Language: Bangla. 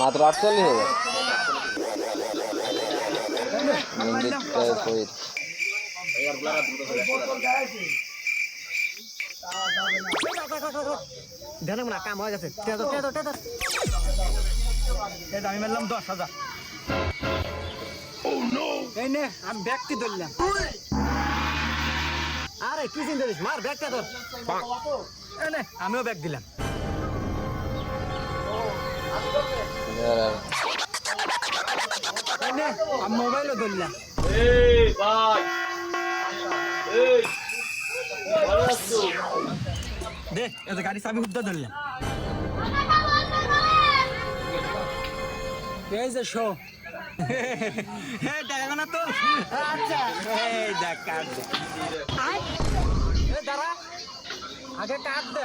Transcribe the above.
মাত্র 48,000 ধ্যান না কাম হয়ে গেছে আমি মারলাম 10,000 এই নে আমি ব্যক্তি ধরলাম আরে কি চিন্তা করিস মার ব্যাগটা ধর এই নে আমিও ব্যাগ দিলাম এই নে আমি মোবাইলও ধরলাম এই ভাই এই ভালো আছো দে এই গাড়ি চাবি হুদ্দা ধরলাম এই যে শো হ্যাঁ টাকা না তো আচ্ছা এই দেখ কাট দে এই দাঁড়া আগে কাট দে